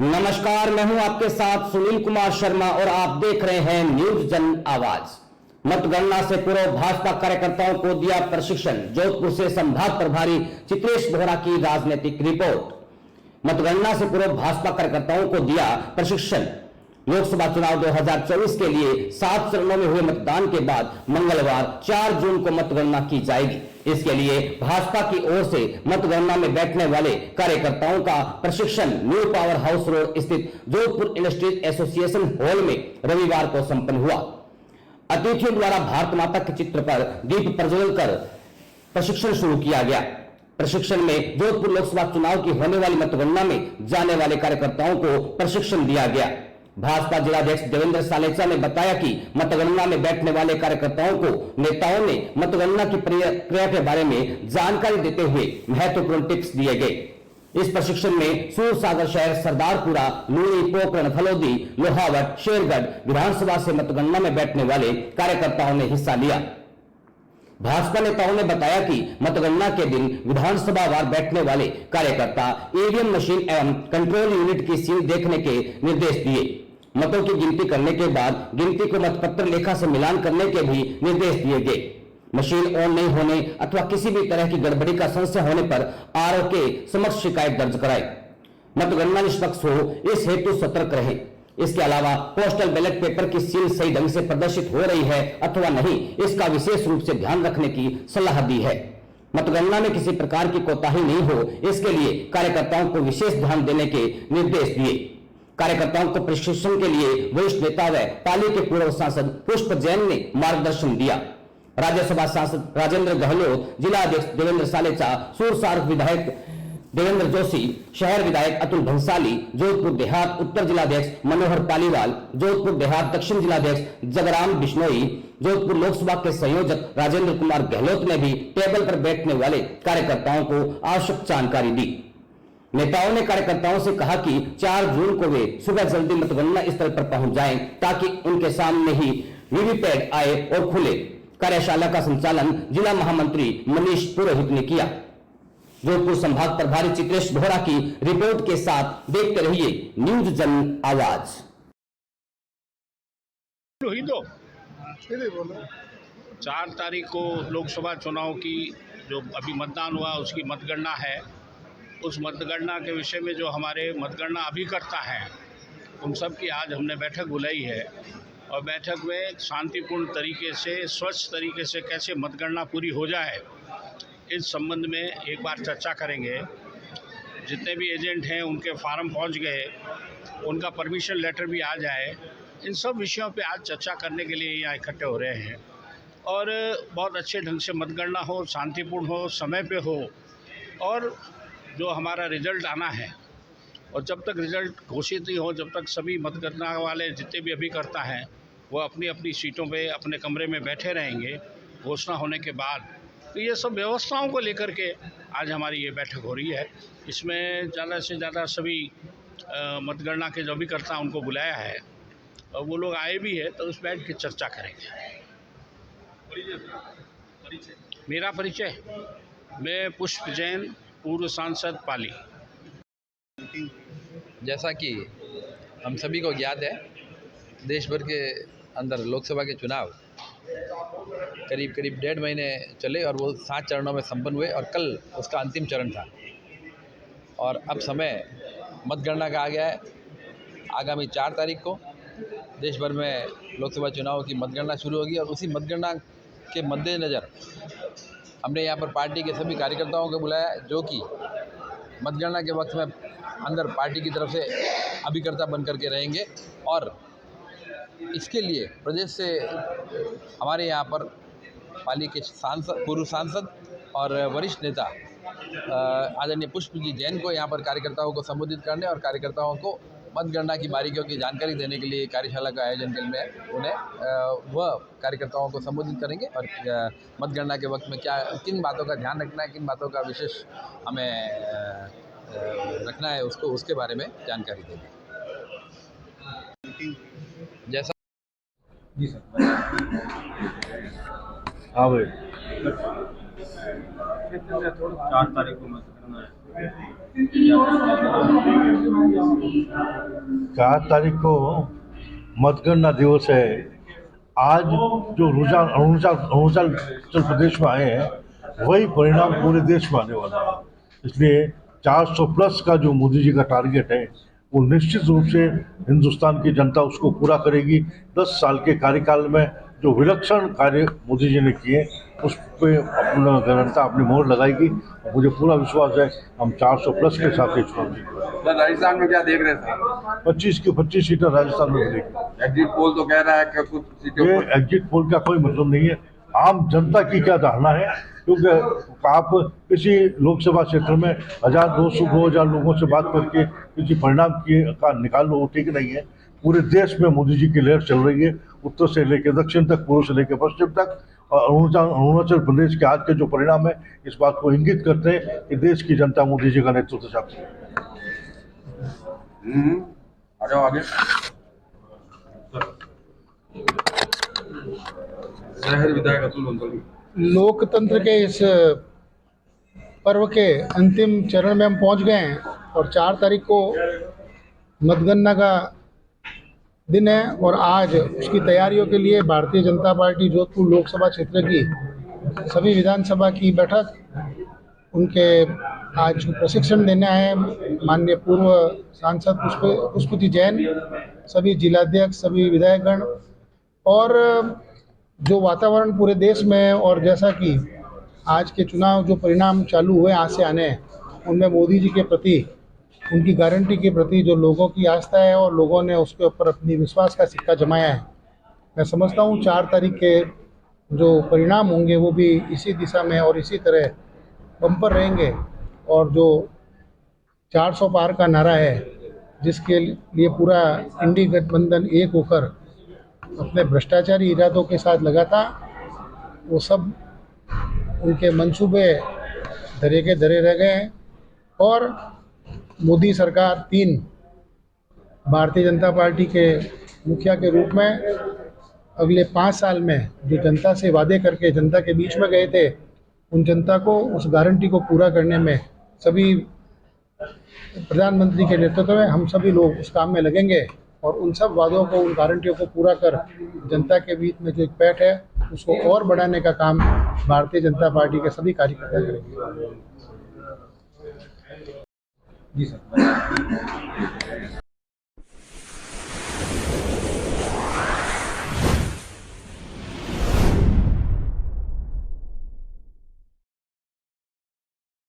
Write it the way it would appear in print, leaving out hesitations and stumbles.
नमस्कार, मैं हूं आपके साथ सुनील कुमार शर्मा और आप देख रहे हैं न्यूज जन आवाज। मतगणना से पूर्व भाजपा कार्यकर्ताओं को दिया प्रशिक्षण। जोधपुर से संभाग प्रभारी चित्रेश बोहरा की राजनीतिक रिपोर्ट। मतगणना से पूर्व भाजपा कार्यकर्ताओं को दिया प्रशिक्षण। लोकसभा चुनाव 2024 के लिए 7 चरणों में हुए मतदान के बाद मंगलवार 4 जून को मतगणना की जाएगी। इसके लिए भाजपा की ओर से मतगणना में बैठने वाले कार्यकर्ताओं का प्रशिक्षण न्यू पावर हाउस रोड स्थित जोधपुर इंडस्ट्रीज एसोसिएशन हॉल में रविवार को संपन्न हुआ। अतिथियों द्वारा भारत माता के चित्र पर दीप प्रज्वलन कर प्रशिक्षण शुरू किया गया। प्रशिक्षण में जोधपुर लोकसभा चुनाव की होने वाली मतगणना में जाने वाले कार्यकर्ताओं को प्रशिक्षण दिया गया। भाजपा जिलाध्यक्ष देवेंद्र सालेचा ने बताया कि मतगणना में बैठने वाले कार्यकर्ताओं को नेताओं ने मतगणना की प्रक्रिया के बारे में जानकारी देते हुए महत्वपूर्ण टिप्स दिए गए। इस प्रशिक्षण में सूरसागर शहर, सरदारपुरा, लूणी, पोखरण, फलोदी, लोहावट, शेरगढ़ विधानसभा से मतगणना में बैठने वाले कार्यकर्ताओं ने हिस्सा लिया। भाजपा नेताओं ने बताया कि मतगणना के दिन विधानसभा वार बैठने वाले कार्यकर्ता ईवीएम मशीन एवं कंट्रोल यूनिट की सील देखने के निर्देश दिए। मतों की गिनती करने के बाद गिनती को मतपत्र लेखा से मिलान करने के भी निर्देश दिए गए। मशीन ऑन नहीं होने अथवा किसी भी तरह की गड़बड़ी का संशय होने पर आरओ के समक्ष शिकायत दर्ज कराए। मतगणना निष्पक्ष हो, इस हेतु सतर्क रहे। इसके अलावा पोस्टल बैलेट पेपर की सील सही ढंग से प्रदर्शित हो रही है अथवा नहीं, इसका विशेष रूप से ध्यान रखने की सलाह दी है। मतगणना में किसी प्रकार की कोताही नहीं हो, इसके लिए कार्यकर्ताओं को विशेष ध्यान देने के निर्देश दिए। कार्यकर्ताओं को प्रशिक्षण के लिए वरिष्ठ नेता व पाली के पूर्व सांसद पुष्प जैन ने मार्गदर्शन दिया। राज्यसभा सांसद राजेंद्र गहलोत, जिलाध्यक्ष देवेंद्र सालेचा, सूरसागर विधायक देवेंद्र जोशी, शहर विधायक अतुल भंसाली, जोधपुर देहात उत्तर जिलाध्यक्ष मनोहर पालीवाल, जोधपुर देहात दक्षिण जिलाध्यक्ष जगराम बिश्नोई, जोधपुर लोकसभा के संयोजक राजेंद्र कुमार गहलोत ने भी टेबल पर बैठने वाले कार्यकर्ताओं को आवश्यक जानकारी दी। नेताओं ने कार्यकर्ताओं से कहा कि 4 जून को वे सुबह जल्दी मतगणना स्थल पर पहुंच जाएं ताकि उनके सामने ही वीवीपैट आए और खुले। कार्यशाला का संचालन जिला महामंत्री मनीष पुरोहित ने किया। जोधपुर संभाग प्रभारी चित्रेश बोहरा की रिपोर्ट के साथ देखते रहिए न्यूज जन आवाज। 4 तारीख को लोकसभा चुनाव की जो अभी मतदान हुआ उसकी मतगणना है। उस मतगणना के विषय में जो हमारे मतगणना अभिकर्ता हैं उन सब की आज हमने बैठक बुलाई है और बैठक में शांतिपूर्ण तरीके से, स्वच्छ तरीके से कैसे मतगणना पूरी हो जाए इस संबंध में एक बार चर्चा करेंगे। जितने भी एजेंट हैं उनके फार्म पहुंच गए, उनका परमिशन लेटर भी आ जाए, इन सब विषयों पे आज चर्चा करने के लिए यहाँ इकट्ठे हो रहे हैं और बहुत अच्छे ढंग से मतगणना हो, शांतिपूर्ण हो, समय पे हो और जो हमारा रिज़ल्ट आना है। और जब तक रिज़ल्ट घोषित नहीं हो, जब तक सभी मतगणना वाले जितने भी अभिकर्ता हैं वो अपनी अपनी सीटों पे अपने कमरे में बैठे रहेंगे घोषणा होने के बाद। तो ये सब व्यवस्थाओं को लेकर के आज हमारी ये बैठक हो रही है। इसमें ज़्यादा से ज़्यादा सभी मतगणना के जो अभिकर्ता उनको बुलाया है और वो लोग आए भी है, तो उस बैठ के चर्चा करेंगे। मेरा परिचय, मैं पुष्प जैन, पूर्व सांसद पाली। जैसा कि हम सभी को ज्ञात है, देश भर के अंदर लोकसभा के चुनाव करीब 1.5 महीने चले और वो 7 चरणों में संपन्न हुए और कल उसका अंतिम चरण था और अब समय मतगणना का आ गया है। आगामी 4 तारीख को देश भर में लोकसभा चुनाव की मतगणना शुरू होगी और उसी मतगणना के मद्देनज़र हमने यहाँ पर पार्टी के सभी कार्यकर्ताओं को बुलाया जो कि मतगणना के वक्त में अंदर पार्टी की तरफ से अभिकर्ता बन करके रहेंगे और इसके लिए प्रदेश से हमारे यहाँ पर पाली के सांसद, पूर्व सांसद और वरिष्ठ नेता आदरणीय पुष्प जी जैन को यहाँ पर कार्यकर्ताओं को संबोधित करने और कार्यकर्ताओं को मतगणना की बारीकियों की जानकारी देने के लिए कार्यशाला का आयोजन करने में उन्हें वह कार्यकर्ताओं को संबोधित करेंगे और मतगणना के वक्त में किन बातों का ध्यान रखना है, किन बातों का विशेष हमें रखना है, उसके बारे में जानकारी देंगे। जैसा जी सर। हाँ भाई 4 तारीख को मतगणना है। 4 तारीख को मतगणना दिवस है। आज जो रुझान अरुणाचल प्रदेश में आए हैं वही परिणाम पूरे देश में आने वाला है। इसलिए 400 प्लस का जो मोदी जी का टारगेट है वो निश्चित रूप से हिंदुस्तान की जनता उसको पूरा करेगी। 10 साल के कार्यकाल में जो विलक्षण कार्य मोदी जी ने किए उस पर अपना जनता अपनी मोहर लगाएगी। मुझे पूरा विश्वास है हम 400 प्लस के साथ ही चुनाव जीतेंगे। राजस्थान में क्या देख रहे थे? 25 की 25 सीटें राजस्थान में मिलेगी। एग्जिट पोल तो कह रहा है कि कुछ सीटों ये पर एग्जिट पोल का कोई मतलब नहीं है। आम जनता की क्या धारणा है, क्योंकि आप किसी लोकसभा क्षेत्र में 1,200-2,000 लोगों से बात करके किसी परिणाम का निकाल लो, ठीक नहीं है। पूरे देश में मोदी जी की लहर चल रही है, उत्तर से लेकर दक्षिण तक, पूर्व से लेकर पश्चिम तक। और अरुणाचल प्रदेश के आज के जो परिणाम है इस बात को इंगित करते हैं कि देश की जनता मोदी जी का नेतृत्व चाहती है। आ जाओ आगे। शहर विधायक अतुल बंसल। लोकतंत्र के इस पर्व के अंतिम चरण में हम पहुंच गए हैं और 4 तारीख को मतगणना का दिन है और आज उसकी तैयारियों के लिए भारतीय जनता पार्टी जोधपुर लोकसभा क्षेत्र की सभी विधानसभा की बैठक उनके आज प्रशिक्षण देने आए माननीय पूर्व सांसद पुष्पति जैन, सभी जिलाध्यक्ष, सभी विधायकगण। और जो वातावरण पूरे देश में है और जैसा कि आज के चुनाव जो परिणाम चालू हुए आज से आने हैं उनमें मोदी जी के प्रति, उनकी गारंटी के प्रति जो लोगों की आस्था है और लोगों ने उसके ऊपर अपनी विश्वास का सिक्का जमाया है। मैं समझता हूँ 4 तारीख के जो परिणाम होंगे वो भी इसी दिशा में और इसी तरह बम्पर रहेंगे। और जो 400 पार का नारा है जिसके लिए पूरा इंडी गठबंधन एक होकर अपने भ्रष्टाचारी इरादों के साथ लगा था, वो सब उनके मंसूबे धरे के धरे रह गए हैं। और मोदी सरकार 3 भारतीय जनता पार्टी के मुखिया के रूप में अगले 5 साल में जो जनता से वादे करके जनता के बीच में गए थे, उन जनता को उस गारंटी को पूरा करने में सभी प्रधानमंत्री के नेतृत्व में हम सभी लोग उस काम में लगेंगे और उन सब वादों को, उन गारंटियों को पूरा कर जनता के बीच में जो एक पैठ है उसको और बढ़ाने का काम भारतीय जनता पार्टी के सभी कार्यकर्ता करेंगे। जी सर।